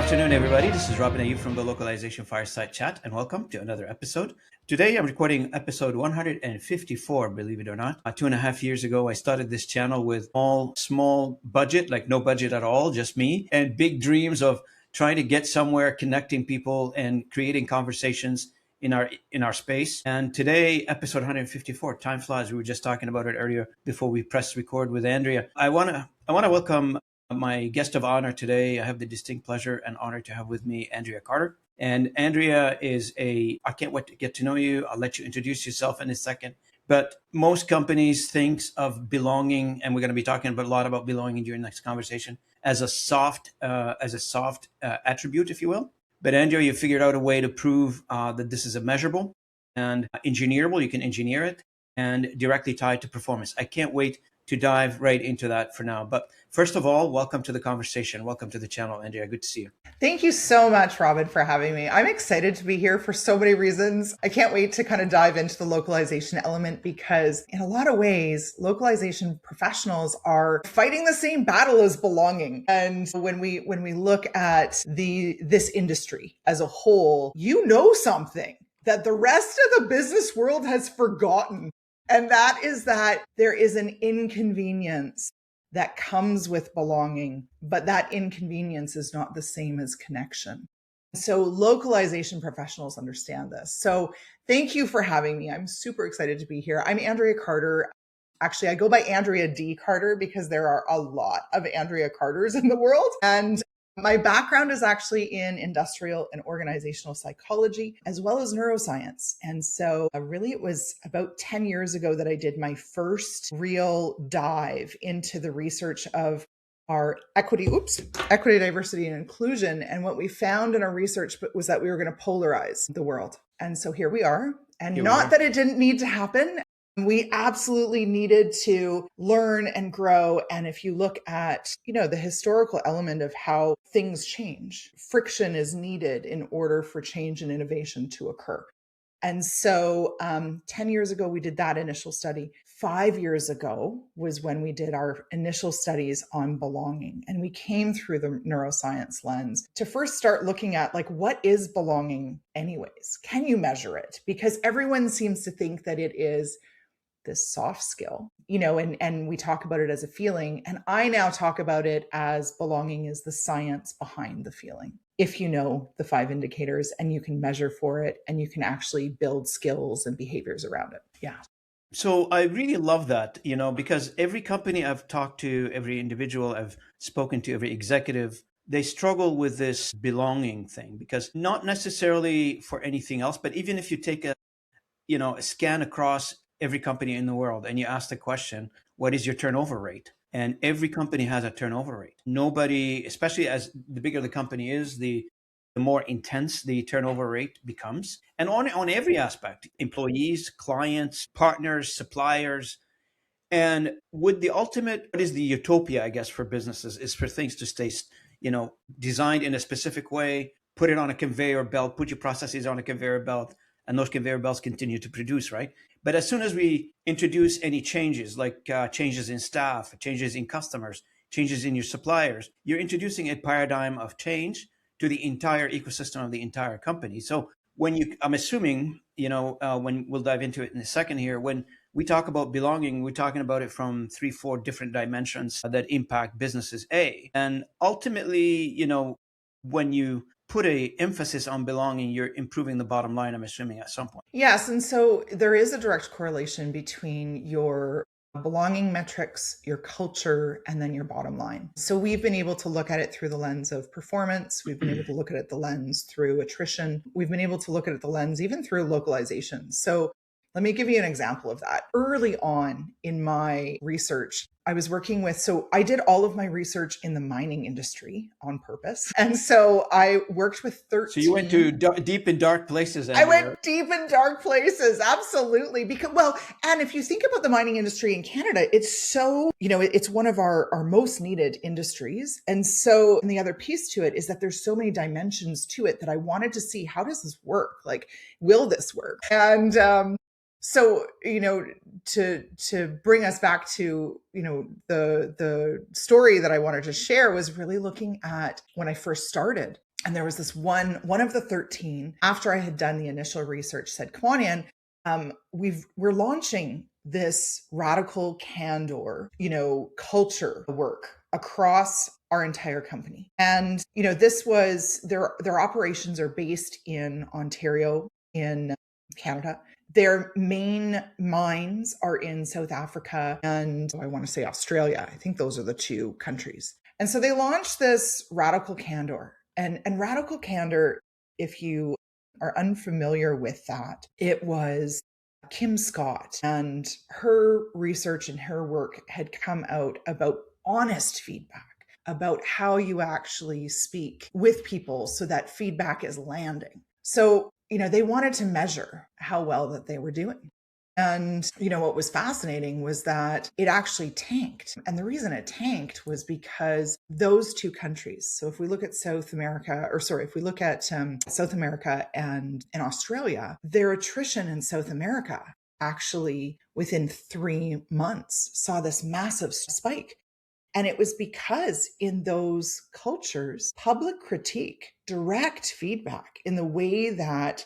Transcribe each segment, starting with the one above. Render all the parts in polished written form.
afternoon, everybody. This is Ayoub from the Localization Fireside Chat, and welcome to another episode. Today, I'm recording episode 154, believe it or not. 2.5 years ago, I started this channel with small budget, like no budget at all, just me, and big dreams of trying to get somewhere, connecting people, and creating conversations in our space. And today, episode 154, time flies. We were just talking about it earlier before we pressed record with Andrea. I wanna welcome my guest of honor today. I have the distinct pleasure and honor to have with me Andrea Carter. And Andrea I can't wait to get to know you. I'll let you introduce yourself in a second. But most companies think of belonging, and we're going to be talking a lot about belonging during the next conversation, as a soft attribute, if you will. But Andrea, you figured out a way to prove that this is a measurable and engineerable. You can engineer it and directly tied to performance. I can't wait to dive right into that for now. But first of all, welcome to the conversation. Welcome to the channel, Andrea. Good to see you. Thank you so much, Robin, for having me. I'm excited to be here for so many reasons. I can't wait to kind of dive into the localization element because in a lot of ways, localization professionals are fighting the same battle as belonging. And when we look at this industry as a whole, you know something that the rest of the business world has forgotten. And that is that there is an inconvenience that comes with belonging, but that inconvenience is not the same as connection. So localization professionals understand this. So thank you for having me. I'm super excited to be here. I'm Andrea Carter. Actually, I go by Andrea D Carter because there are a lot of Andrea Carters in the world. And my background is actually in industrial and organizational psychology, as well as neuroscience. And so really it was about 10 years ago that I did my first real dive into the research of our equity, diversity, and inclusion. And what we found in our research was that we were going to polarize the world. And so here we are. And not that it didn't need to happen. We absolutely needed to learn and grow. And if you look at, the historical element of how things change, friction is needed in order for change and innovation to occur. And so 10 years ago, we did that initial study. 5 years ago was when we did our initial studies on belonging. And we came through the neuroscience lens to first start looking at what is belonging anyways? Can you measure it? Because everyone seems to think that it is this soft skill, and we talk about it as a feeling. And I now talk about it as belonging is the science behind the feeling. If you know the 5 indicators and you can measure for it and you can actually build skills and behaviors around it. Yeah. So I really love that, because every company I've talked to, every individual I've spoken to, every executive, they struggle with this belonging thing because not necessarily for anything else, but even if you take a scan across every company in the world and you ask the question, what is your turnover rate? And every company has a turnover rate. Nobody, especially as the bigger the company is, the more intense the turnover rate becomes. And on every aspect, employees, clients, partners, suppliers. And what is the utopia, I guess, for businesses is for things to stay, designed in a specific way, put it on a conveyor belt, put your processes on a conveyor belt, and those conveyor belts continue to produce, right? But as soon as we introduce any changes, like changes in staff, changes in customers, changes in your suppliers, you're introducing a paradigm of change to the entire ecosystem of the entire company. So I'm assuming, when we'll dive into it in a second here, when we talk about belonging, we're talking about it from 3-4 different dimensions that impact businesses A. And ultimately, when you put a emphasis on belonging, you're improving the bottom line, I'm assuming, at some point. Yes. And so there is a direct correlation between your belonging metrics, your culture, and then your bottom line. So we've been able to look at it through the lens of performance. We've been able to look at it the lens through attrition. We've been able to look at it the lens even through localization. So let me give you an example of that. Early on in my research, I was working so I did all of my research in the mining industry on purpose. And so I worked with 13. So you went to deep and dark places. I went deep in dark places. Absolutely. And if you think about the mining industry in Canada, it's so, it's one of our most needed industries. And so, and the other piece to it is that there's so many dimensions to it that I wanted to see, how does this work? Will this work? And, so, to bring us back to, the story that I wanted to share was really looking at when I first started. And there was this one of the 13, after I had done the initial research, said, come on in. We're launching this radical candor, culture work across our entire company. And, this was their operations are based in Ontario, in Canada. Their main mines are in South Africa and I want to say Australia. I think those are the two countries. And so they launched this radical candor. And radical candor, if you are unfamiliar with that, it was Kim Scott, and her research and her work had come out about honest feedback, about how you actually speak with people so that feedback is landing. So, they wanted to measure how well that they were doing. And, what was fascinating was that it actually tanked. And the reason it tanked was because those two countries, so if we look at South America and in Australia, their attrition in South America actually within 3 months saw this massive spike. And it was because in those cultures, public critique, direct feedback in the way that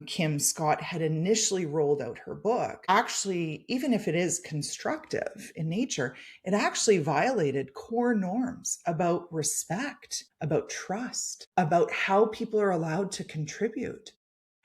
Kim Scott had initially rolled out her book, actually, even if it is constructive in nature, it actually violated core norms about respect, about trust, about how people are allowed to contribute.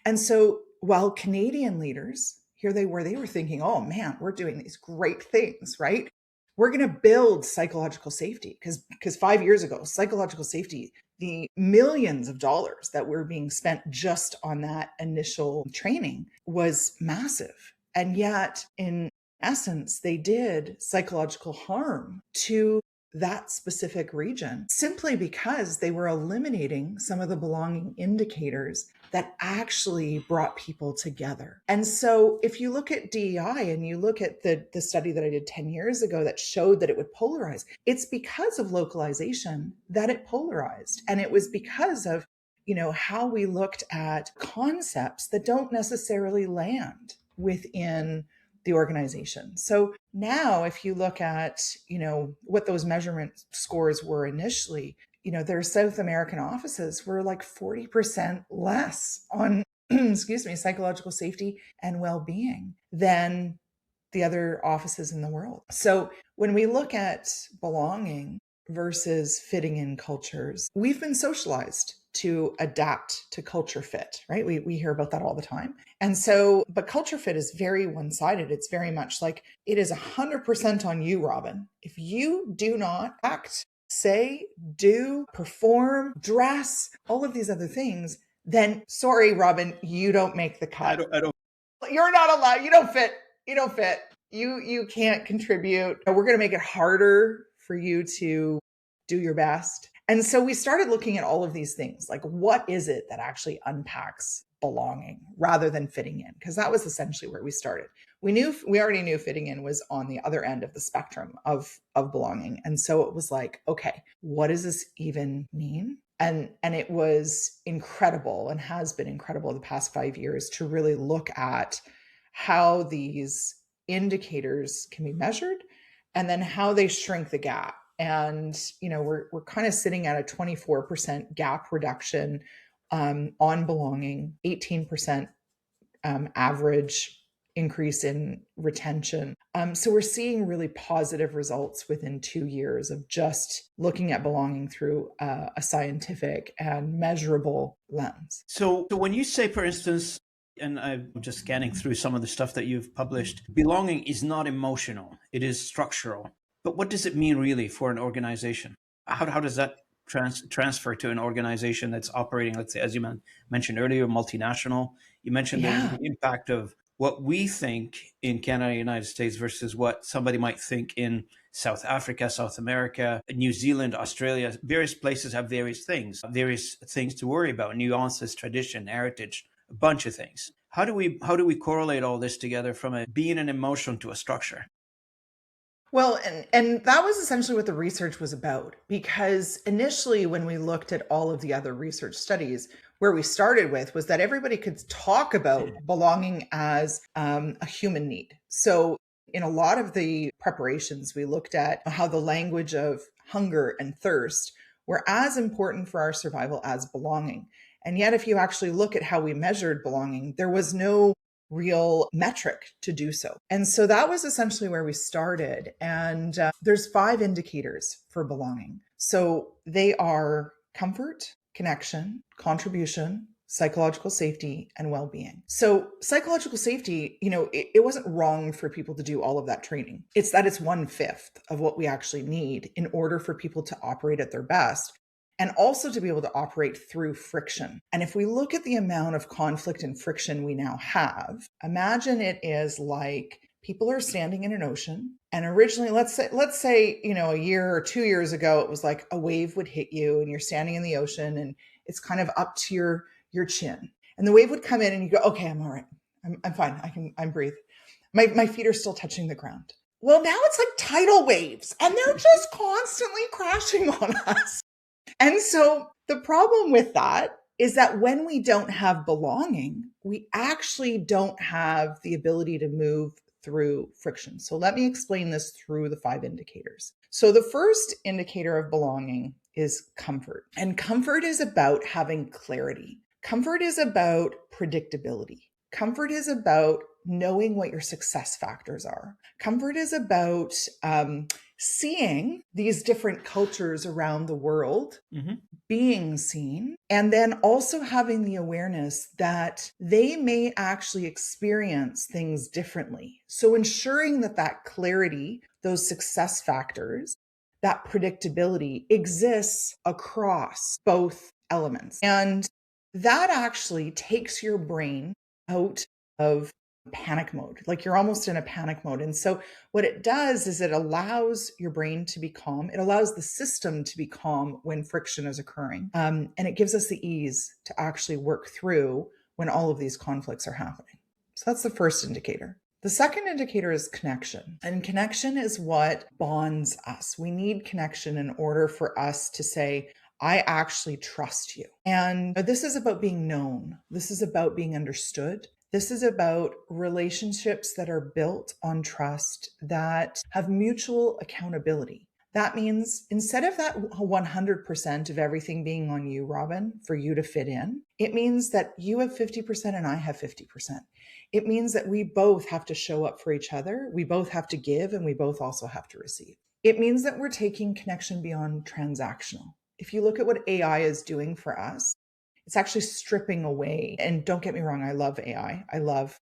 And so while Canadian leaders, here they were thinking, oh man, we're doing these great things, right? We're going to build psychological safety because 5 years ago, psychological safety, the millions of dollars that were being spent just on that initial training was massive. And yet, in essence, they did psychological harm to that specific region simply because they were eliminating some of the belonging indicators that actually brought people together. And so if you look at DEI and you look at the study that I did 10 years ago that showed that it would polarize, it's because of localization that it polarized. And it was because of, how we looked at concepts that don't necessarily land within the organization. So now if you look at, what those measurement scores were initially, their South American offices were like 40% less on, psychological safety and well-being than the other offices in the world. So when we look at belonging versus fitting in cultures, we've been socialized to adapt to culture fit, right? We hear about that all the time. And so, but culture fit is very one-sided. It's very much like it is 100% on you, Robin. If you do not act, say, do, perform, dress, all of these other things, then sorry, Robin, you don't make the cut. I don't. You're not allowed. You don't fit. You don't fit. You can't contribute. We're going to make it harder for you to do your best. And so we started looking at all of these things, like what is it that actually unpacks belonging rather than fitting in? Because that was essentially where we started. We already knew fitting in was on the other end of the spectrum of belonging. And so it was like, okay, what does this even mean? And it was incredible and has been incredible the past 5 years to really look at how these indicators can be measured and then how they shrink the gap. And, we're kind of sitting at a 24% gap reduction on belonging, 18% average increase in retention. So we're seeing really positive results within 2 years of just looking at belonging through a scientific and measurable lens. So when you say, for instance, and I'm just scanning through some of the stuff that you've published, belonging is not emotional, it is structural. But what does it mean really for an organization? How does that transfer to an organization that's operating, let's say, as you mentioned earlier, multinational? You mentioned the impact of what we think in Canada, United States versus what somebody might think in South Africa, South America, New Zealand, Australia. Various places have various things to worry about, nuances, tradition, heritage, a bunch of things. How do we correlate all this together from being an emotion to a structure? Well, and that was essentially what the research was about, because initially when we looked at all of the other research studies, where we started with was that everybody could talk about belonging as a human need. So in a lot of the preparations, we looked at how the language of hunger and thirst were as important for our survival as belonging. And yet, if you actually look at how we measured belonging, there was no real metric to do so. And so that was essentially where we started. And there's 5 indicators for belonging. So they are comfort, connection, contribution, psychological safety, and well-being. So psychological safety, it wasn't wrong for people to do all of that training. It's that it's 1/5 of what we actually need in order for people to operate at their best, and also to be able to operate through friction. And if we look at the amount of conflict and friction we now have, imagine it is like people are standing in an ocean. And originally, let's say, a year or 2 years ago, it was like a wave would hit you and you're standing in the ocean and it's kind of up to your chin. And the wave would come in and you go, okay, I'm all right. I'm fine. I'm breathe. My feet are still touching the ground. Well, now it's like tidal waves and they're just constantly crashing on us. And so the problem with that is that when we don't have belonging, we actually don't have the ability to move through friction. So let me explain this through the 5 indicators. So the first indicator of belonging is comfort. And comfort is about having clarity. Comfort is about predictability. Comfort is about knowing what your success factors are. Comfort is about seeing these different cultures around the world, being seen, and then also having the awareness that they may actually experience things differently. So ensuring that clarity, those success factors, that predictability exists across both elements. And that actually takes your brain out of panic mode. Like you're almost in a panic mode. And so what it does is it allows your brain to be calm. It allows the system to be calm when friction is occurring. And it gives us the ease to actually work through when all of these conflicts are happening. So that's the first indicator. The second indicator is connection. And connection is what bonds us. We need connection in order for us to say, I actually trust you. And this is about being known. This is about being understood. This is about relationships that are built on trust, that have mutual accountability. That means instead of that 100% of everything being on you, Robin, for you to fit in, it means that you have 50% and I have 50%. It means that we both have to show up for each other. We both have to give and we both also have to receive. It means that we're taking connection beyond transactional. If you look at what AI is doing for us, it's actually stripping away. And don't get me wrong, I love AI. I love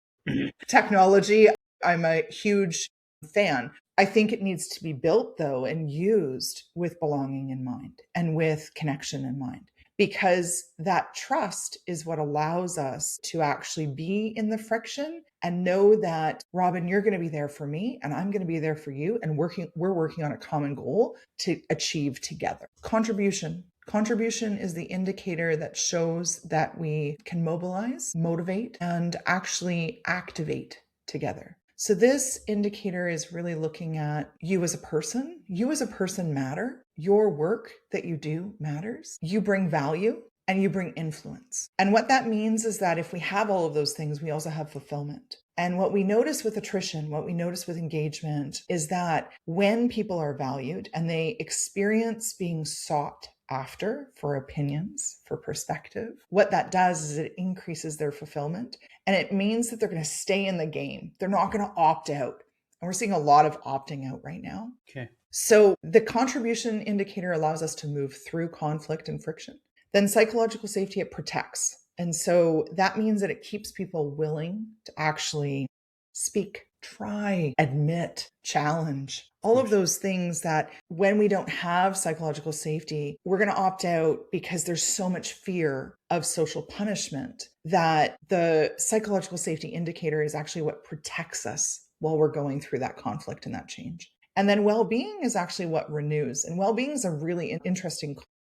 technology. I'm a huge fan. I think it needs to be built, though, and used with belonging in mind and with connection in mind, because that trust is what allows us to actually be in the friction and know that, Robin, you're going to be there for me and I'm going to be there for you. And we're working on a common goal to achieve together. Contribution. Contribution is the indicator that shows that we can mobilize, motivate, and actually activate together. So this indicator is really looking at you as a person. You as a person matter. Your work that you do matters. You bring value and you bring influence. And what that means is that if we have all of those things, we also have fulfillment. And what we notice with attrition, what we notice with engagement is that when people are valued and they experience being sought after for opinions, for perspective, what that does is it increases their fulfillment. And it means that they're going to stay in the game. They're not going to opt out. And we're seeing a lot of opting out right now. Okay. So the contribution indicator allows us to move through conflict and friction. Then psychological safety, it protects. And so that means that it keeps people willing to actually speak, try, admit, challenge, all of those things that when we don't have psychological safety, we're going to opt out because there's so much fear of social punishment that the psychological safety indicator is actually what protects us while we're going through that conflict and that change. And then well-being is actually what renews. And well-being is a really interesting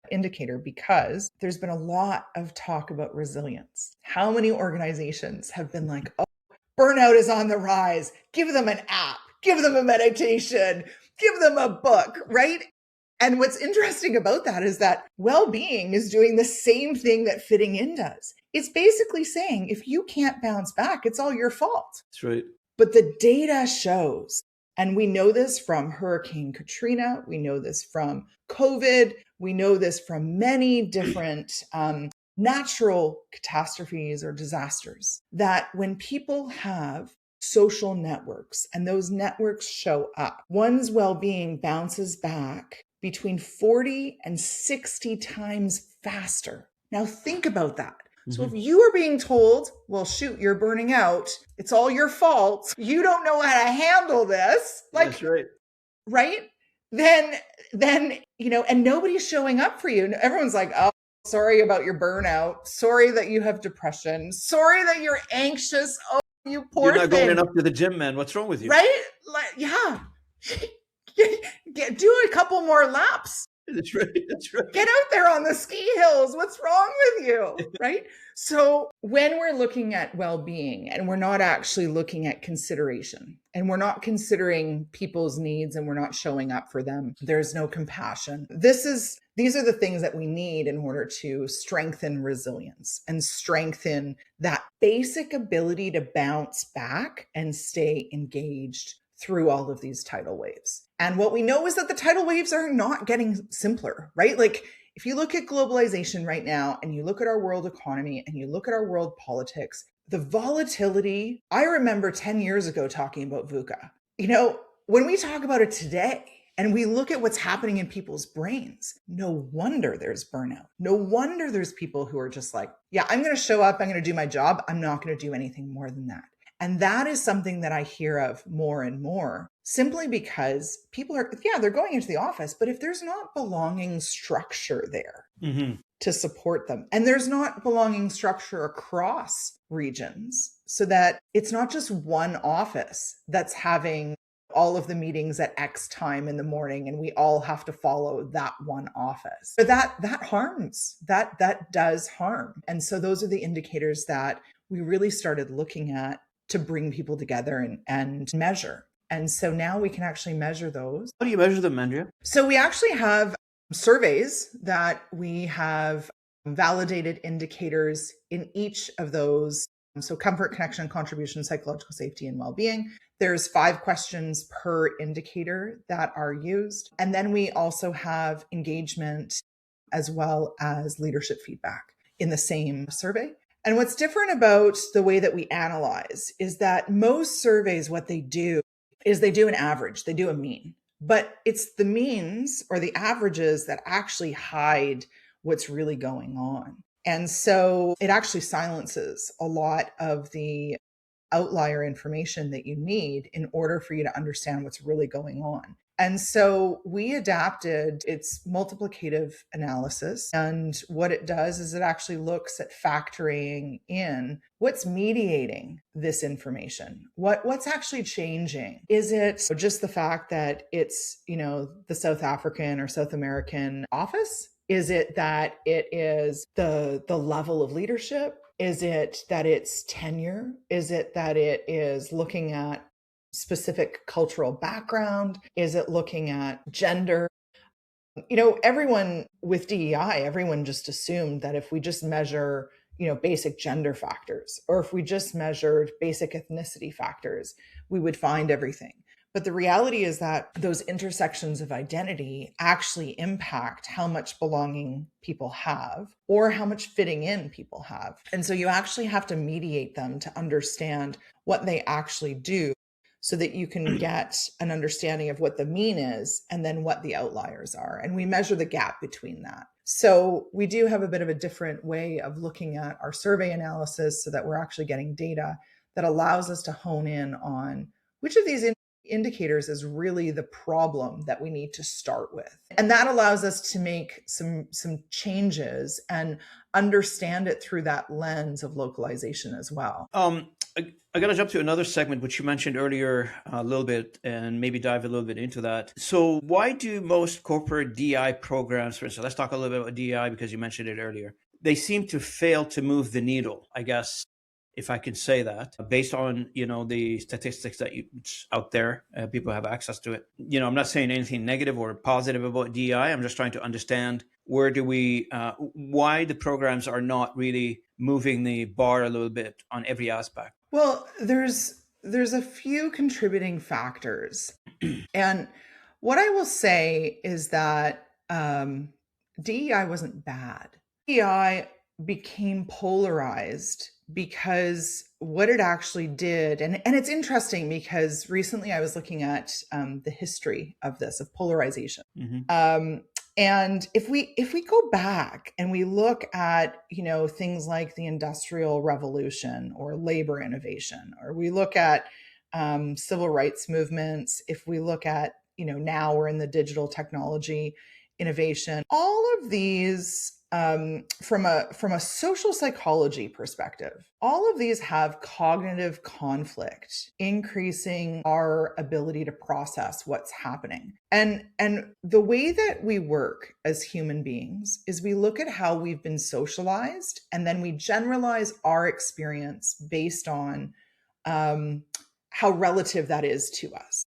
indicator because there's been a lot of talk about resilience. How many organizations have been like, oh, burnout is on the rise. Give them an app, give them a meditation, give them a book, right? And what's interesting about that is that well-being is doing the same thing that fitting in does. It's basically saying, if you can't bounce back, it's all your fault. That's right. But the data shows, and we know this from Hurricane Katrina, we know this from COVID, We know this from many different natural catastrophes or disasters, that when people have social networks and those networks show up, one's well-being bounces back between 40 and 60 times faster. Now think about that. So if you are being told, well, shoot, you're burning out, it's all your fault, you don't know how to handle this, like, that's right. right? Then, and nobody's showing up for you. Everyone's like, oh, sorry about your burnout. Sorry that you have depression. Sorry that you're anxious. Oh, you poor You're not thing. going enough to the gym, man. What's wrong with you? Right? Like, yeah. Do a couple more laps. That's right. That's right. Get out there on the ski hills. What's wrong with you? Right? So when we're looking at well-being and we're not actually looking at consideration and we're not considering people's needs and we're not showing up for them, there's no compassion. These are the things that we need in order to strengthen resilience and strengthen that basic ability to bounce back and stay engaged through all of these tidal waves. And what we know is that the tidal waves are not getting simpler, right? Like if you look at globalization right now and you look at our world economy and you look at our world politics, the volatility, I remember 10 years ago talking about VUCA. When we talk about it today and we look at what's happening in people's brains, no wonder there's burnout. No wonder there's people who are just like, yeah, I'm going to show up. I'm going to do my job. I'm not going to do anything more than that. And that is something that I hear of more and more, simply because people are, they're going into the office, but if there's not belonging structure there to support them, and there's not belonging structure across regions, so that it's not just one office that's having all of the meetings at X time in the morning and we all have to follow that one office. So that harms, that does harm. And so those are the indicators that we really started looking at to bring people together and measure. And so now we can actually measure those. How do you measure them, Andrea? So we actually have surveys that we have validated indicators in each of those. So comfort, connection, contribution, psychological safety, and well-being. There's 5 questions per indicator that are used. And then we also have engagement as well as leadership feedback in the same survey. And what's different about the way that we analyze is that most surveys, what they do is they do an average, they do a mean, but it's the means or the averages that actually hide what's really going on. And so it actually silences a lot of the outlier information that you need in order for you to understand what's really going on. And so we adapted its multiplicative analysis. And what it does is it actually looks at factoring in what's mediating this information. What's actually changing? Is it just the fact that it's, the South African or South American office? Is it that it is the level of leadership? Is it that it's tenure? Is it that it is looking at specific cultural background? Is it looking at gender? Everyone with DEI, everyone just assumed that if we just measure, basic gender factors, or if we just measured basic ethnicity factors, we would find everything. But the reality is that those intersections of identity actually impact how much belonging people have or how much fitting in people have. And so you actually have to mediate them to understand what they actually do so that you can get an understanding of what the mean is and then what the outliers are. And we measure the gap between that. So we do have a bit of a different way of looking at our survey analysis so that we're actually getting data that allows us to hone in on which of these indicators is really the problem that we need to start with. And that allows us to make some changes and understand it through that lens of localization as well. I got to jump to another segment, which you mentioned earlier a little bit, and maybe dive a little bit into that. So why do most corporate DI programs, for instance, let's talk a little bit about DI because you mentioned it earlier, they seem to fail to move the needle, I guess, if I can say that, based on, the statistics that it's out there, people have access to it. I'm not saying anything negative or positive about DEI. I'm just trying to understand why the programs are not really moving the bar a little bit on every aspect. Well, there's a few contributing factors. And what I will say is that DEI wasn't bad. DEI became polarized because what it actually did, and it's interesting because recently I was looking at the history of this, of polarization. Mm-hmm. And if we go back and we look at, things like the Industrial Revolution or labor innovation, or we look at civil rights movements, if we look at, now we're in the digital technology innovation, all of these from a social psychology perspective, all of these have cognitive conflict, increasing our ability to process what's happening. And the way that we work as human beings is we look at how we've been socialized, and then we generalize our experience based on how relative that is to us.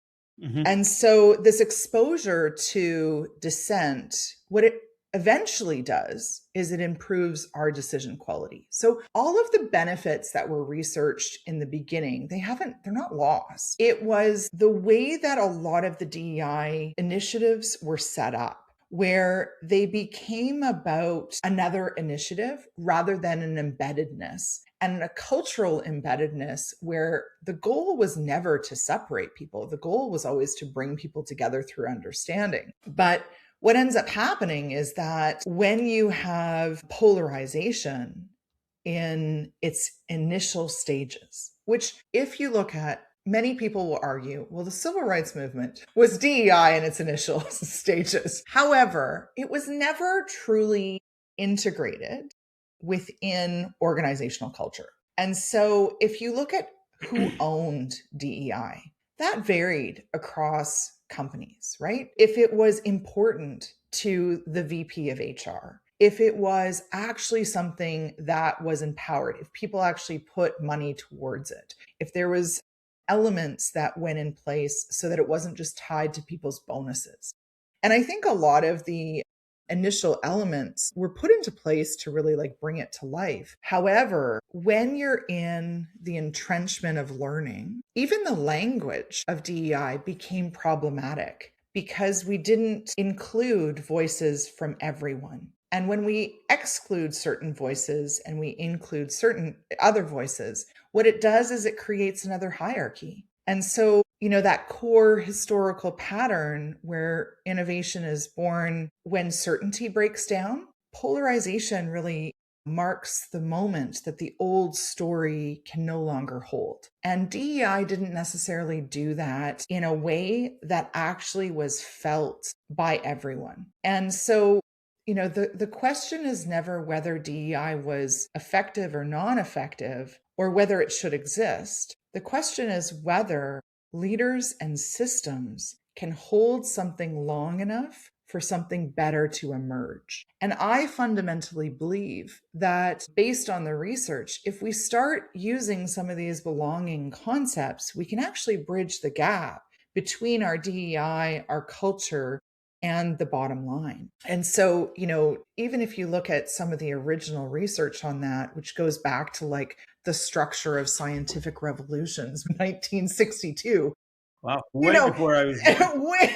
Mm-hmm. And so this exposure to dissent, what it eventually does is it improves our decision quality. So all of the benefits that were researched in the beginning, they're not lost. It was the way that a lot of the DEI initiatives were set up, where they became about another initiative rather than an embeddedness, and a cultural embeddedness where the goal was never to separate people. The goal was always to bring people together through understanding. But what ends up happening is that when you have polarization in its initial stages, which if you look at, many people will argue, well, the civil rights movement was DEI in its initial stages. However, it was never truly integrated within organizational culture. And so if you look at who owned DEI, that varied across companies, right? If it was important to the VP of HR, if it was actually something that was empowered, if people actually put money towards it, if there was elements that went in place so that it wasn't just tied to people's bonuses. And I think a lot of the initial elements were put into place to really bring it to life. However, when you're in the entrenchment of learning, even the language of DEI became problematic because we didn't include voices from everyone. And when we exclude certain voices and we include certain other voices, what it does is it creates another hierarchy. And so, that core historical pattern where innovation is born when certainty breaks down, polarization really marks the moment that the old story can no longer hold. And DEI didn't necessarily do that in a way that actually was felt by everyone. And so, the question is never whether DEI was effective or non-effective, or whether it should exist. The question is whether leaders and systems can hold something long enough for something better to emerge. And I fundamentally believe that based on the research, if we start using some of these belonging concepts, we can actually bridge the gap between our DEI, our culture, and the bottom line. And so, even if you look at some of the original research on that, which goes back to the structure of scientific revolutions, 1962. Wow, way before I was born.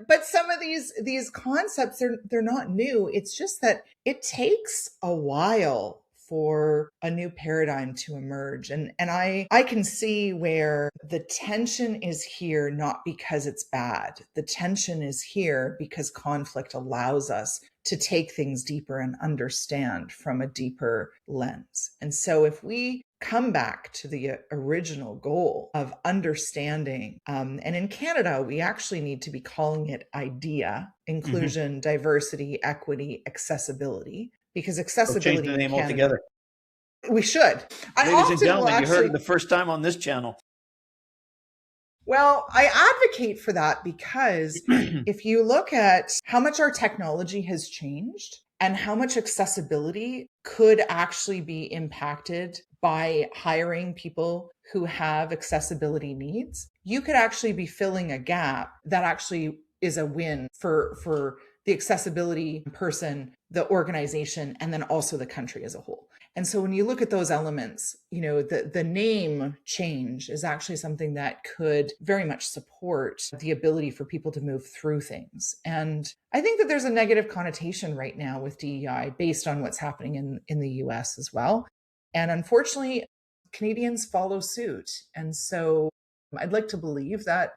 But some of these concepts, they're not new. It's just that it takes a while for a new paradigm to emerge. And I can see where the tension is here, not because it's bad. The tension is here because conflict allows us to take things deeper and understand from a deeper lens. And so if we come back to the original goal of understanding, and in Canada, we actually need to be calling it IDEA, inclusion, diversity, equity, accessibility, because accessibility Change the name in Canada, altogether. We should. Ladies and gentlemen, you heard it the first time on this channel. Well, I advocate for that because if you look at how much our technology has changed and how much accessibility could actually be impacted by hiring people who have accessibility needs, you could actually be filling a gap that actually is a win for the accessibility person, the organization, and then also the country as a whole. And so when you look at those elements, the name change is actually something that could very much support the ability for people to move through things. And I think that there's a negative connotation right now with DEI based on what's happening in the US as well. And unfortunately, Canadians follow suit. And so I'd like to believe that,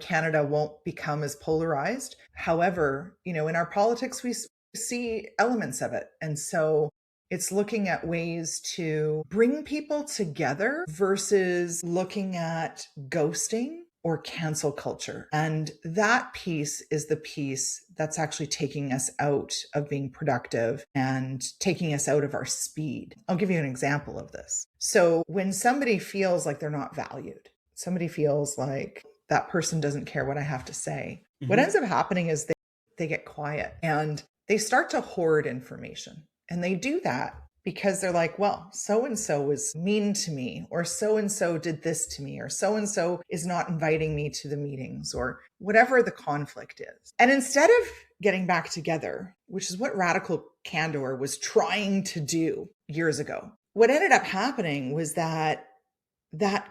Canada won't become as polarized. However, in our politics, we see elements of it. And so it's looking at ways to bring people together versus looking at ghosting or cancel culture. And that piece is the piece that's actually taking us out of being productive and taking us out of our speed. I'll give you an example of this. So when somebody feels like they're not valued, somebody feels like that person doesn't care what I have to say, what ends up happening is they get quiet and they start to hoard information. And they do that because they're like, well, so-and-so was mean to me, or so-and-so did this to me, or so-and-so is not inviting me to the meetings, or whatever the conflict is. And instead of getting back together, which is what radical candor was trying to do years ago, what ended up happening was that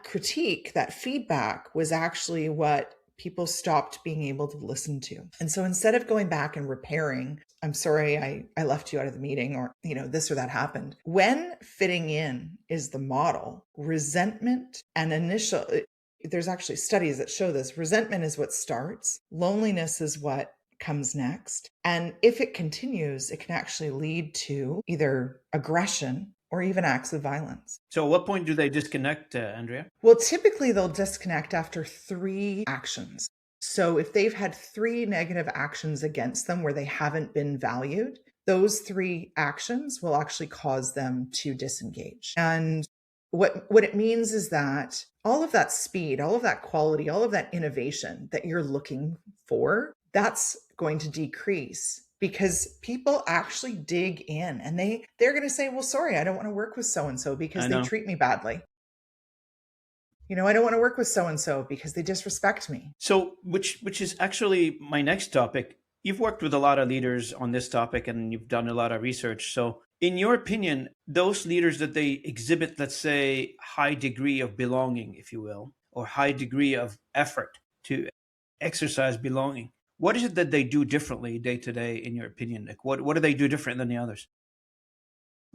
critique, that feedback was actually what people stopped being able to listen to. And so instead of going back and repairing, I'm sorry, I left you out of the meeting, or, this or that happened. When fitting in is the model, resentment and there's actually studies that show this. Resentment is what starts. Loneliness is what comes next. And if it continues, it can actually lead to either aggression or even acts of violence. So at what point do they disconnect, Andrea? Well, typically they'll disconnect after 3 actions. So if they've had 3 negative actions against them where they haven't been valued, those 3 actions will actually cause them to disengage. And what it means is that all of that speed, all of that quality, all of that innovation that you're looking for, that's going to decrease, because people actually dig in and they're going to say, well, sorry, I don't want to work with so-and-so because they treat me badly. I don't want to work with so-and-so because they disrespect me. So, which is actually my next topic. You've worked with a lot of leaders on this topic and you've done a lot of research. So in your opinion, those leaders that they exhibit, let's say, high degree of belonging, if you will, or high degree of effort to exercise belonging, what is it that they do differently day to day, in your opinion? Like, what do they do different than the others?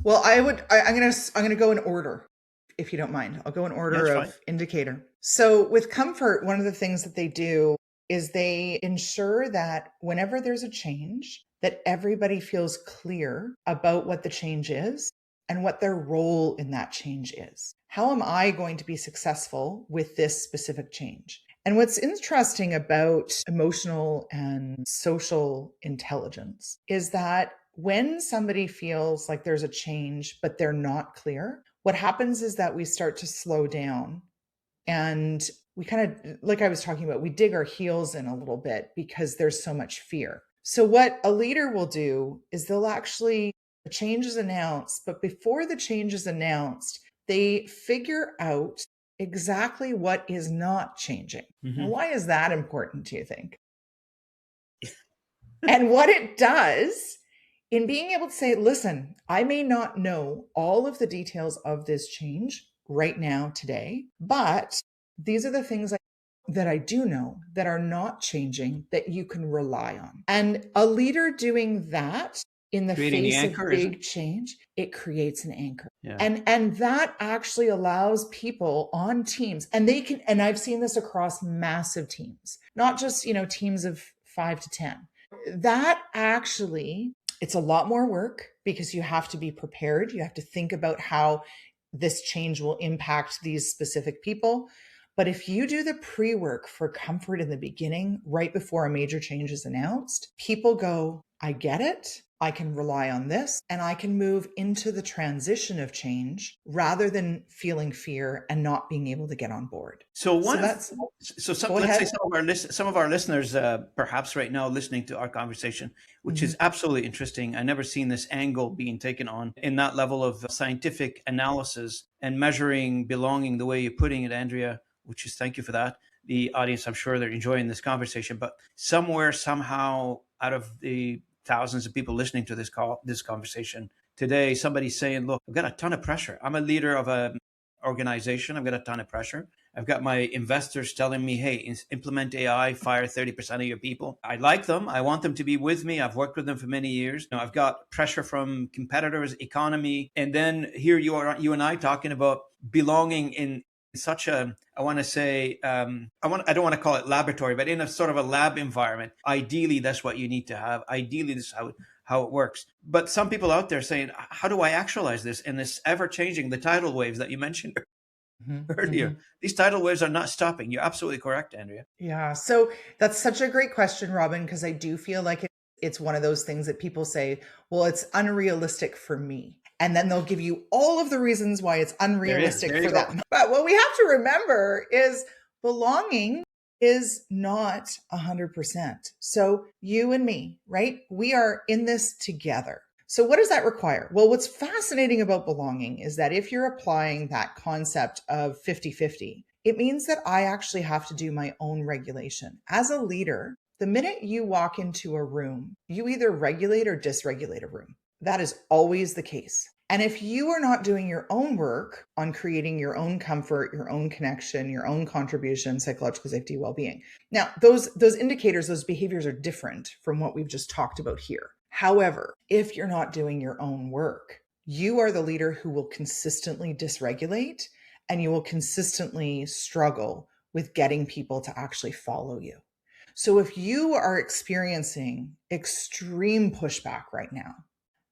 Well, I'm gonna go in order, if you don't mind. I'll go in order of indicator. So with comfort, one of the things that they do is they ensure that whenever there's a change, that everybody feels clear about what the change is and what their role in that change is. How am I going to be successful with this specific change? And what's interesting about emotional and social intelligence is that when somebody feels like there's a change, but they're not clear, what happens is that we start to slow down and we kind of, like I was talking about, we dig our heels in a little bit because there's so much fear. So what a leader will do is the change is announced, but before the change is announced, they figure out exactly what is not changing. Now, why is that important, do you think? And what it does in being able to say, listen, I may not know all of the details of this change right now today, but these are the things that I do know that are not changing that you can rely on. And a leader doing that in the face of big change, it creates an anchor. Yeah. And that actually allows people on teams, and I've seen this across massive teams, not just, teams of 5 to 10. That actually, it's a lot more work because you have to be prepared. You have to think about how this change will impact these specific people. But if you do the pre-work for comfort in the beginning, right before a major change is announced, people go, I get it. I can rely on this, and I can move into the transition of change rather than feeling fear and not being able to get on board. Let's say some of our listeners, perhaps right now listening to our conversation, which is absolutely interesting. I never seen this angle being taken on in that level of scientific analysis and measuring belonging the way you're putting it, Andrea, which is, thank you for that. The audience, I'm sure they're enjoying this conversation, but somewhere, somehow, out of the thousands of people listening to this conversation, today somebody's saying, look, I've got a ton of pressure. I'm a leader of an organization. I've got a ton of pressure. I've got my investors telling me, hey, implement AI, fire 30% of your people. I like them. I want them to be with me. I've worked with them for many years. I've got pressure from competitors, economy. And then here you are, you and I talking about belonging in such a, I want to say, I don't want to call it laboratory, but in a sort of a lab environment. Ideally, that's what you need to have. Ideally, this is how it works. But some people out there saying, how do I actualize this in this ever changing, the tidal waves that you mentioned earlier? Mm-hmm. These tidal waves are not stopping. You're absolutely correct, Andrea. Yeah. So that's such a great question, Robin, because I do feel like it's one of those things that people say, well, it's unrealistic for me. And then they'll give you all of the reasons why it's unrealistic There you for go. them. But what we have to remember is belonging is not 100%. So you and me, right? We are in this together. So what does that require? Well, what's fascinating about belonging is that if you're applying that concept of 50-50, it means that I actually have to do my own regulation. As a leader, the minute you walk into a room, you either regulate or dysregulate a room. That is always the case. And if you are not doing your own work on creating your own comfort, your own connection, your own contribution, psychological safety, well-being. Now, those indicators, those behaviors are different from what we've just talked about here. However, if you're not doing your own work, you are the leader who will consistently dysregulate and you will consistently struggle with getting people to actually follow you. So if you are experiencing extreme pushback right now,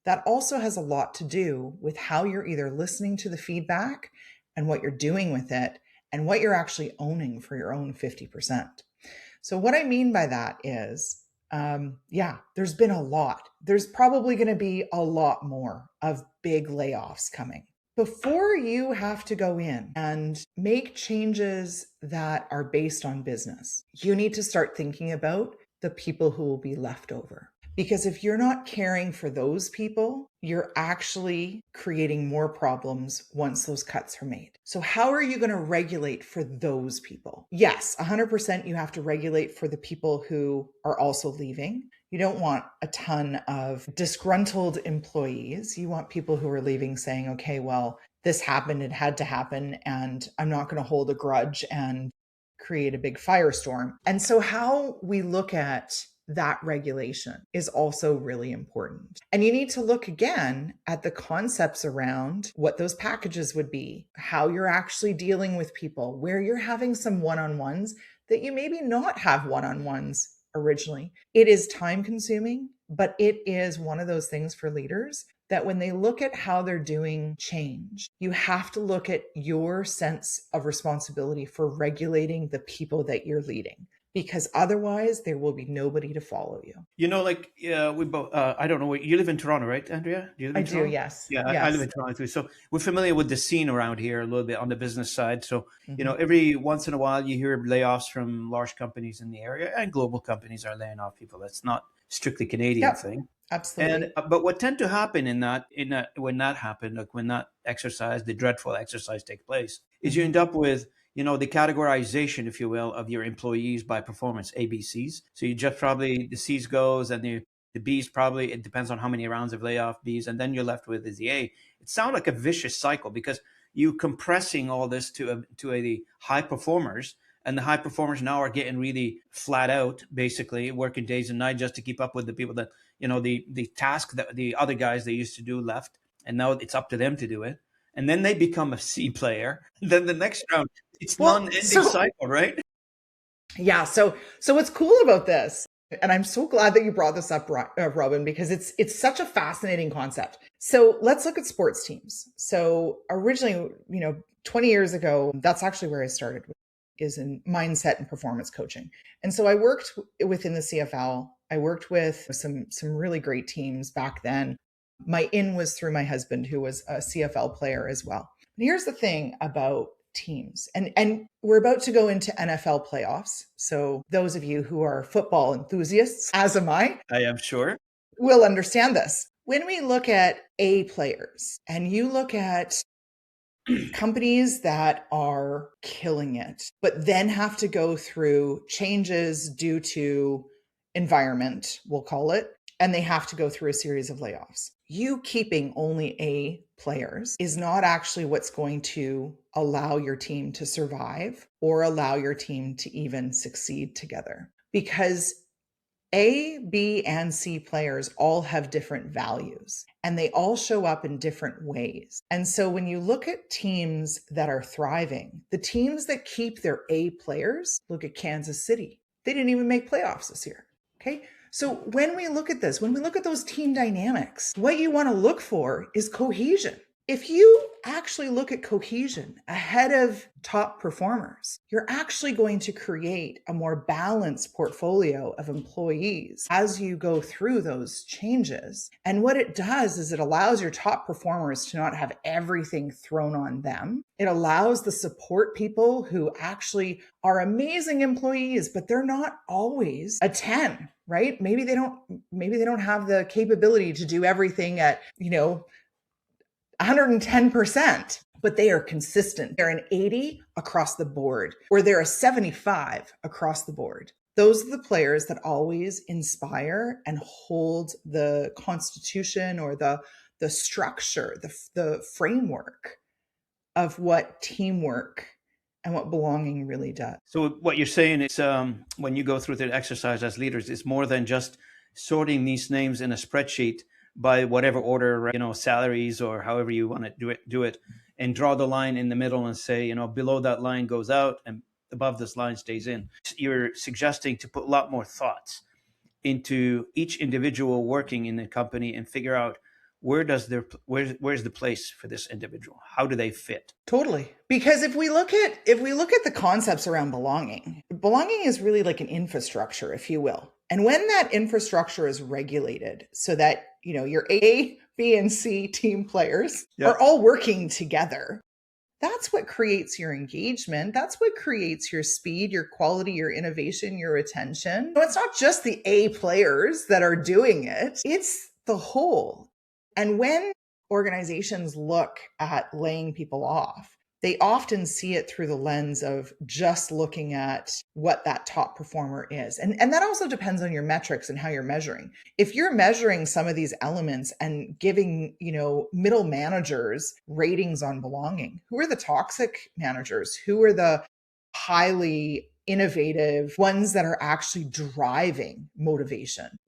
that also has a lot to do with how you're either listening to the feedback and what you're doing with it and what you're actually owning for your own 50%. So what I mean by that is, there's been a lot. There's probably going to be a lot more of big layoffs coming. Before you have to go in and make changes that are based on business, you need to start thinking about the people who will be left over. Because if you're not caring for those people, you're actually creating more problems once those cuts are made. So how are you going to regulate for those people? Yes, 100% you have to regulate for the people who are also leaving. You don't want a ton of disgruntled employees. You want people who are leaving saying, okay, well, this happened, it had to happen, and I'm not going to hold a grudge and create a big firestorm. And so how we look at that regulation is also really important. And you need to look again at the concepts around what those packages would be, how you're actually dealing with people, where you're having some one-on-ones that you maybe not have one-on-ones originally. It is time consuming, but it is one of those things for leaders that when they look at how they're doing change, you have to look at your sense of responsibility for regulating the people that you're leading. Because otherwise, there will be nobody to follow you. We both. I don't know where you live in Toronto, right, Andrea? Do you live in Toronto? Yes. Yeah, I live Yes. in Toronto too. So we're familiar with the scene around here a little bit on the business side. So Mm-hmm. every once in a while you hear layoffs from large companies in the area, and global companies are laying off people. That's not strictly Canadian Yep. thing. And Absolutely. but what tend to happen in that when that happened, like when that exercise, the dreadful exercise, take place, is you Mm-hmm. end up with the categorization, if you will, of your employees by performance, ABCs. So you just probably the C's goes and the B's probably, it depends on how many rounds of layoff B's, and then you're left with is the A. It sounds like a vicious cycle because you compressing all this to the high performers, and the high performers now are getting really flat out, basically working days and nights just to keep up with the people that the task that the other guys they used to do left, and now it's up to them to do it. And then they become a C player. Then the next round, it's Well, non-ending cycle, right? yeah. So what's cool about this, and I'm so glad that you brought this up, Robin, because it's such a fascinating concept. So let's look at sports teams. So originally, 20 years ago, that's actually where I started, is in mindset and performance coaching. And so I worked within the CFL. I worked with some really great teams back then. My in was through my husband, who was a CFL player as well. And here's the thing about teams, and we're about to go into NFL playoffs. So those of you who are football enthusiasts, as am I, I am sure. will understand this. When we look at A players and you look at companies that are killing it, but then have to go through changes due to environment, we'll call it, and they have to go through a series of layoffs. You keeping only A players is not actually what's going to allow your team to survive or allow your team to even succeed together. Because A, B, and C players all have different values and they all show up in different ways. And so when you look at teams that are thriving, the teams that keep their A players, look at Kansas City. They didn't even make playoffs this year. Okay. So when we look at this, when we look at those team dynamics, what you want to look for is cohesion. If you actually look at cohesion ahead of top performers, you're actually going to create a more balanced portfolio of employees as you go through those changes. And what it does is it allows your top performers to not have everything thrown on them. It allows the support people who actually are amazing employees, but they're not always a 10, right? Maybe they don't have the capability to do everything at, 110%, but they are consistent. They're an 80 across the board, or they're a 75 across the board. Those are the players that always inspire and hold the constitution or the structure, the framework of what teamwork and what belonging really does. So what you're saying is when you go through the exercise as leaders, it's more than just sorting these names in a spreadsheet by whatever order, salaries or however you want to do it, and draw the line in the middle and say, below that line goes out and above this line stays in. You're suggesting to put a lot more thoughts into each individual working in the company and figure out where's the place for this individual? How do they fit? Totally. Because if we look at the concepts around belonging is really like an infrastructure, if you will. And when that infrastructure is regulated so that, your A, B, and C team players are all working together, that's what creates your engagement. That's what creates your speed, your quality, your innovation, your attention. It's not just the A players that are doing it. It's the whole. And when organizations look at laying people off, they often see it through the lens of just looking at what that top performer is. And that also depends on your metrics and how you're measuring. If you're measuring some of these elements and giving, middle managers ratings on belonging, who are the toxic managers? Who are the highly innovative ones that are actually driving motivation?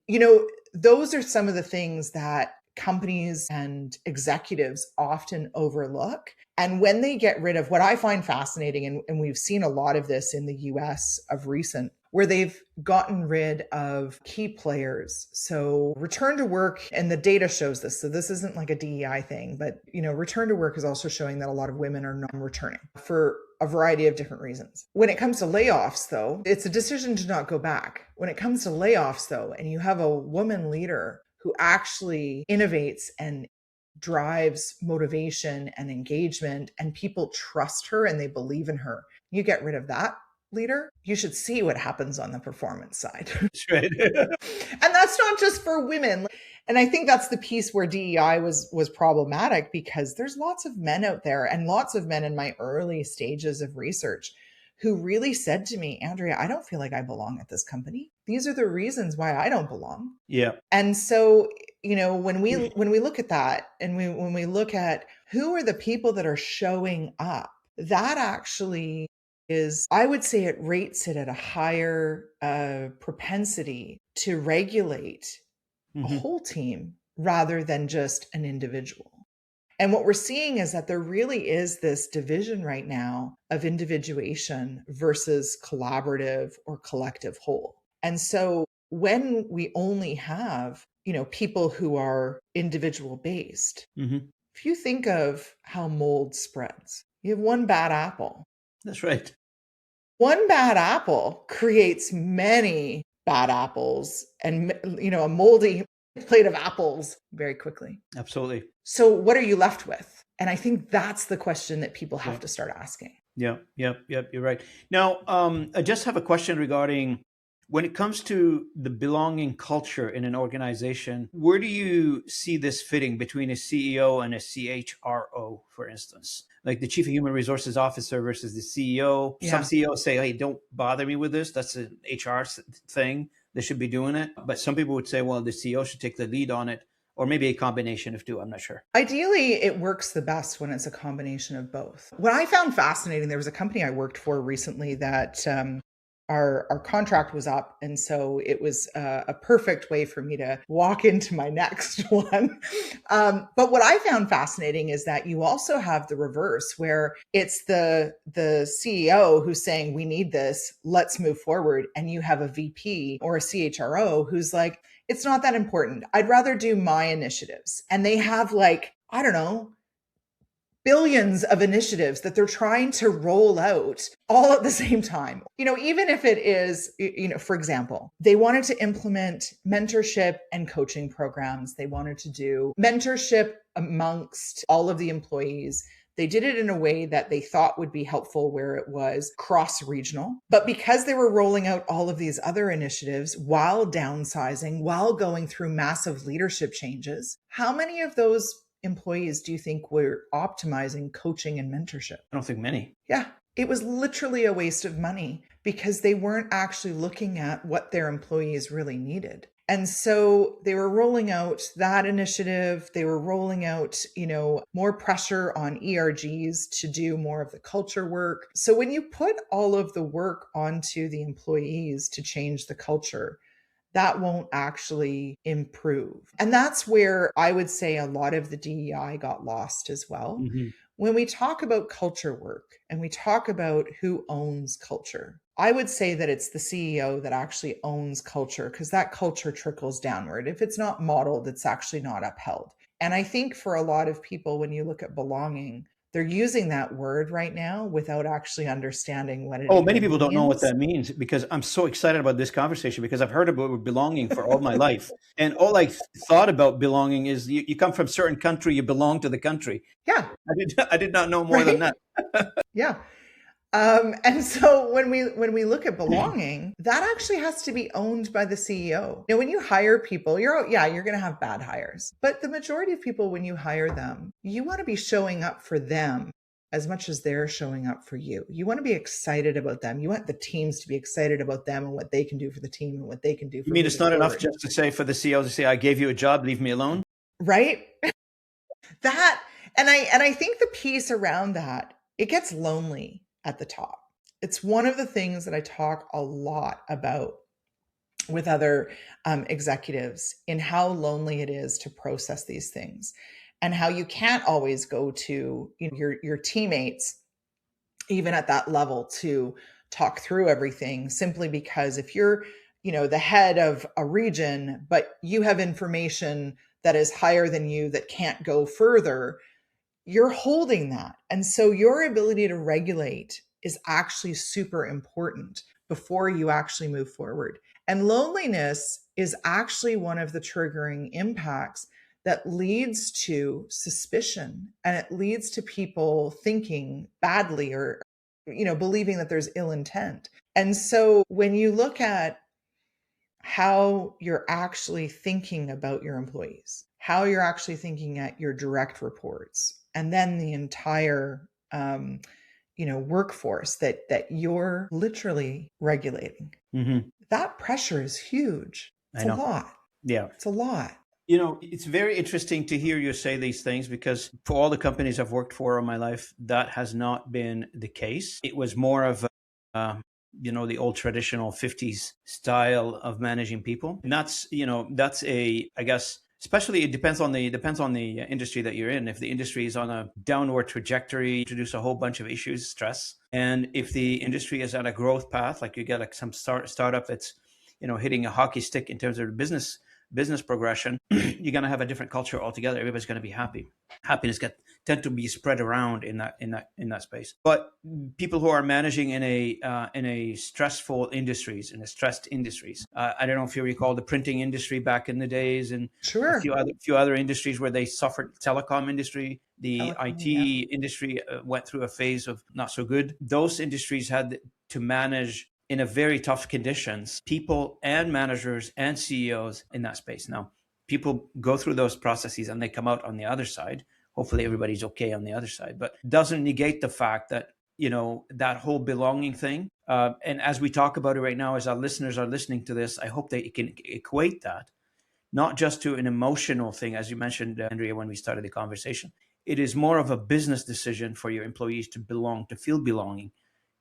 Those are some of the things that companies and executives often overlook. And when they get rid of what I find fascinating, and we've seen a lot of this in the US of recent, where they've gotten rid of key players. So return to work, and the data shows this. So this isn't like a DEI thing, but return to work is also showing that a lot of women are non-returning for a variety of different reasons. When it comes to layoffs, though, it's a decision to not go back. When it comes to layoffs, though, and you have a woman leader who actually innovates and drives motivation and engagement, and people trust her and they believe in her, you get rid of that leader, you should see what happens on the performance side. That's right. And that's not just for women. And I think that's the piece where DEI was problematic, because there's lots of men out there, and lots of men in my early stages of research, who really said to me, Andrea, I don't feel like I belong at this company. These are the reasons why I don't belong. Yeah. And so, when we look at that, and when we look at who are the people that are showing up, that actually is, I would say it rates it at a higher propensity to regulate a whole team rather than just an individual. And what we're seeing is that there really is this division right now of individuation versus collaborative or collective whole. And so when we only have, people who are individual based, if you think of how mold spreads, you have one bad apple. That's right. One bad apple creates many bad apples and, a moldy plate of apples very quickly. Absolutely. So what are you left with? And I think that's the question that people have to start asking. Yeah. You're right. Now, I just have a question regarding when it comes to the belonging culture in an organization. Where do you see this fitting between a CEO and a CHRO, for instance? Like the Chief of Human Resources Officer versus the CEO. Yeah. Some CEOs say, hey, don't bother me with this. That's an HR thing. they should be doing it. But some people would say, well, the CEO should take the lead on it, or maybe a combination of two. I'm not sure. Ideally, it works the best when it's a combination of both. What I found fascinating, there was a company I worked for recently that our contract was up, and so it was a perfect way for me to walk into my next one. But what I found fascinating is that you also have the reverse, where it's the CEO who's saying, we need this, let's move forward, and you have a VP or a CHRO who's like, it's not that important, I'd rather do my initiatives. And they have, like, I don't know, billions of initiatives that they're trying to roll out all at the same time. Even if it is, for example, they wanted to implement mentorship and coaching programs. They wanted to do mentorship amongst all of the employees. They did it in a way that they thought would be helpful, where it was cross-regional. But because they were rolling out all of these other initiatives while downsizing, while going through massive leadership changes, how many of those employees do you think were optimizing coaching and mentorship? I don't think many. Yeah, it was literally a waste of money because they weren't actually looking at what their employees really needed. And so they were rolling out that initiative. They were rolling out, more pressure on ERGs to do more of the culture work. So when you put all of the work onto the employees to change the culture, that won't actually improve. And that's where I would say a lot of the DEI got lost as well. Mm-hmm. When we talk about culture work and we talk about who owns culture, I would say that it's the CEO that actually owns culture, because that culture trickles downward. If it's not modeled, it's actually not upheld. And I think for a lot of people, when you look at belonging, they're using that word right now without actually understanding what it Oh, even many people don't know what means. that means, because I'm so excited about this conversation, because I've heard about belonging for all my life. And all I thought about belonging is you come from a certain country, you belong to the country. Yeah. I did not know more Right. than that. Yeah. And so when we look at belonging, that actually has to be owned by the CEO. When you hire people, you're going to have bad hires, but the majority of people, when you hire them, you want to be showing up for them as much as they're showing up for you. You want to be excited about them. You want the teams to be excited about them and what they can do for the team and what they can do for You mean it's not enough just to say, for the CEO to say, I gave you a job, leave me alone? Right? That, and I think the piece around that, it gets lonely at the top. It's one of the things that I talk a lot about with other executives, in how lonely it is to process these things, and how you can't always go to your teammates, even at that level, to talk through everything, simply because if you're the head of a region, but you have information that is higher than you that can't go further, you're holding that. And so your ability to regulate is actually super important before you actually move forward. And loneliness is actually one of the triggering impacts that leads to suspicion, and it leads to people thinking badly, or believing that there's ill intent. And so when you look at how you're actually thinking about your employees, how you're actually thinking at your direct reports, and then the entire workforce that you're literally regulating, Mm-hmm. that pressure is huge. It's I a know. lot. Yeah. It's a lot. It's very interesting to hear you say these things, because for all the companies I've worked for in my life, that has not been the case. It was more of the old traditional 50s style of managing people. And that's I guess, especially it depends on the industry that you're in. If the industry is on a downward trajectory, introduce a whole bunch of issues, stress. And if the industry is on a growth path, like you get like some startup that's, hitting a hockey stick in terms of business progression, you're going to have a different culture altogether. Everybody's going to be happy. Happiness tend to be spread around in that space. But people who are managing in a stressful industries, in a stressed industries, I don't know if you recall the printing industry back in the days, and a Sure. few other industries where they suffered. Telecom industry, the Telecom, IT yeah. industry went through a phase of not so good. Those industries had to manage in a very tough conditions, people and managers and CEOs in that space. Now, people go through those processes and they come out on the other side. Hopefully everybody's okay on the other side, but doesn't negate the fact that that whole belonging thing. And as we talk about it right now, as our listeners are listening to this, I hope they can equate that not just to an emotional thing, as you mentioned, Andrea, when we started the conversation. It is more of a business decision for your employees to belong, to feel belonging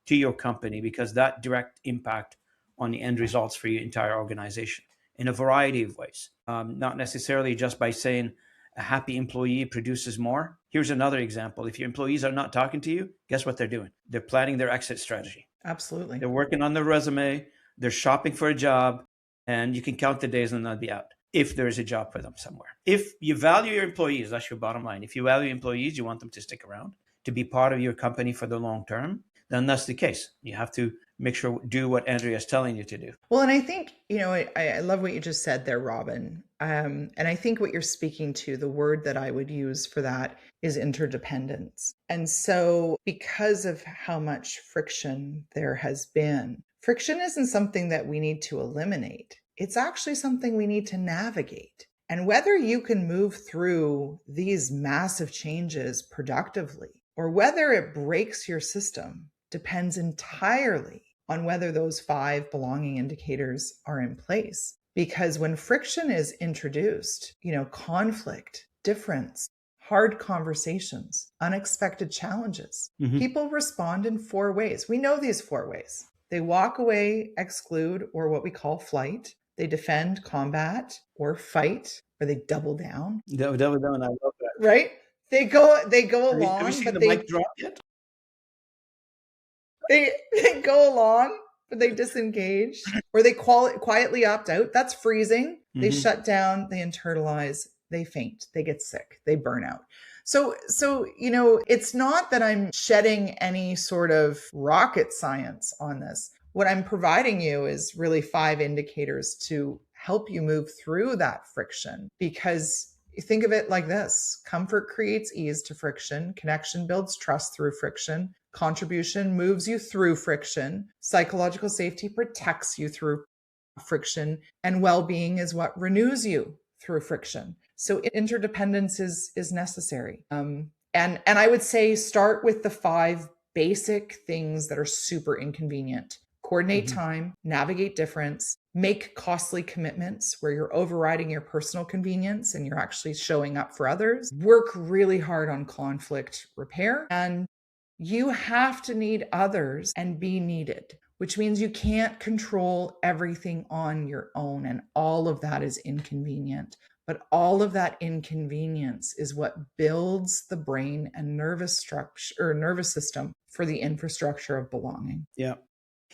to your company, because that direct impact on the end results for your entire organization in a variety of ways. Not necessarily just by saying a happy employee produces more. Here's another example. If your employees are not talking to you, guess what they're doing? They're planning their exit strategy. Absolutely. They're working on their resume, they're shopping for a job, and you can count the days and they'll be out if there is a job for them somewhere. If you value your employees, that's your bottom line. If you value employees, you want them to stick around, to be part of your company for the long term, then that's the case. You have to make sure, do what Andrea is telling you to do. Well, and I think, I love what you just said there, Robin. And I think what you're speaking to, the word that I would use for that is interdependence. And so because of how much friction there has been, friction isn't something that we need to eliminate. It's actually something we need to navigate. And whether you can move through these massive changes productively or whether it breaks your system depends entirely on whether those 5 belonging indicators are in place. Because when friction is introduced, conflict, difference, hard conversations, unexpected challenges, people respond in 4 ways. We know these 4 ways. They walk away, exclude, or what we call flight. They defend, combat, or fight, or they double down. Double down, I love that. Right? They go along. Have you seen but the they mic drop yet? They go along, but they disengage, or they quietly opt out. That's freezing. They shut down, they internalize, they faint, they get sick, they burn out. So it's not that I'm shedding any sort of rocket science on this. What I'm providing you is really 5 indicators to help you move through that friction, because think of it like this: comfort creates ease to friction, connection builds trust through friction, contribution moves you through friction, psychological safety protects you through friction, and well-being is what renews you through friction. So interdependence is necessary. And I would say start with the 5 basic things that are super inconvenient. Coordinate time, navigate difference, make costly commitments where you're overriding your personal convenience and you're actually showing up for others. Work really hard on conflict repair, and you have to need others and be needed, which means you can't control everything on your own. And all of that is inconvenient. But all of that inconvenience is what builds the brain and nervous structure or nervous system for the infrastructure of belonging. Yeah.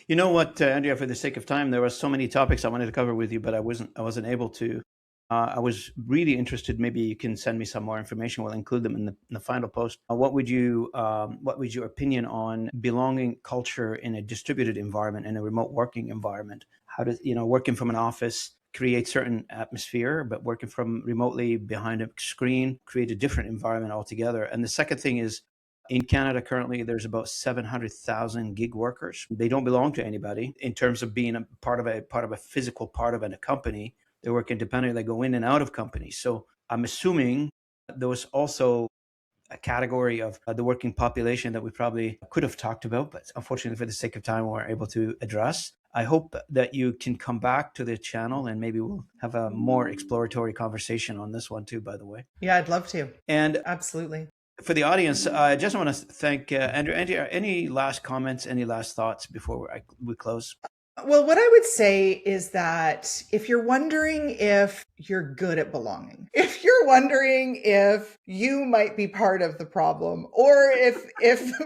You know what, Andrea, for the sake of time, there were so many topics I wanted to cover with you, but I wasn't able to. I was really interested. Maybe you can send me some more information. We'll include them in the final post. What would your opinion on belonging culture in a distributed environment, in a remote working environment? How does working from an office create certain atmosphere, but working from remotely behind a screen create a different environment altogether? And the second thing is, in Canada, currently, there's about 700,000 gig workers. They don't belong to anybody in terms of being a part of a physical part of a company. They work independently. They go in and out of companies. So I'm assuming there was also a category of the working population that we probably could have talked about, but unfortunately, for the sake of time, we weren't able to address. I hope that you can come back to the channel and maybe we'll have a more exploratory conversation on this one too, by the way. Yeah, I'd love to. And absolutely. For the audience, I just want to thank Andrew. Andrew, any last comments, any last thoughts before we close? Well, what I would say is that if you're wondering if you're good at belonging, if you're wondering if you might be part of the problem, or if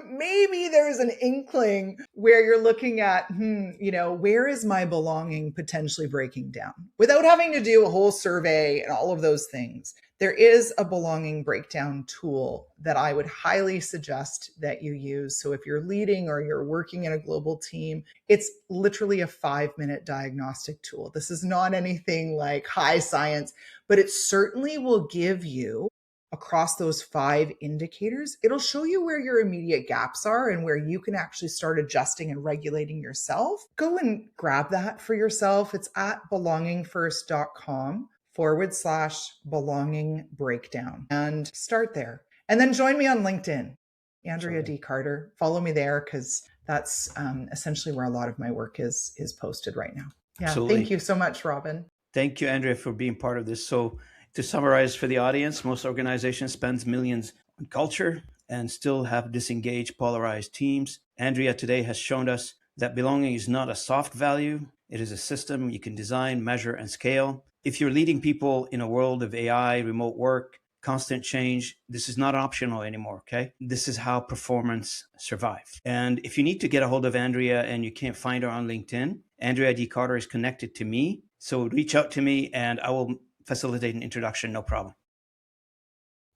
maybe there's an inkling where you're looking at, where is my belonging potentially breaking down? Without having to do a whole survey and all of those things, there is a belonging breakdown tool that I would highly suggest that you use. So if you're leading or you're working in a global team, it's literally a 5-minute diagnostic tool. This is not anything like high science, but it certainly will give you, across those 5 indicators, it'll show you where your immediate gaps are and where you can actually start adjusting and regulating yourself. Go and grab that for yourself. It's at belongingfirst.com/belonging breakdown, and start there. And then join me on LinkedIn. Andrea D. Carter. Follow me there because that's essentially where a lot of my work is posted right now. Yeah. Absolutely. Thank you so much, Robin. Thank you, Andrea, for being part of this. So to summarize for the audience, most organizations spend millions on culture and still have disengaged, polarized teams. Andrea today has shown us that belonging is not a soft value. It is a system you can design, measure, and scale. If you're leading people in a world of AI, remote work, constant change, this is not optional anymore, okay? This is how performance survives. And if you need to get a hold of Andrea and you can't find her on LinkedIn, Andrea D. Carter is connected to me. So reach out to me and I will facilitate an introduction, no problem.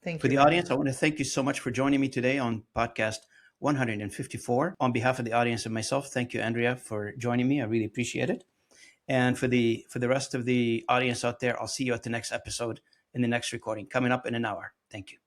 Thank you. For the audience, I want to thank you so much for joining me today on podcast 154. On behalf of the audience and myself, thank you, Andrea, for joining me. I really appreciate it. And for the rest of the audience out there, I'll see you at the next episode in the next recording coming up in an hour. Thank you.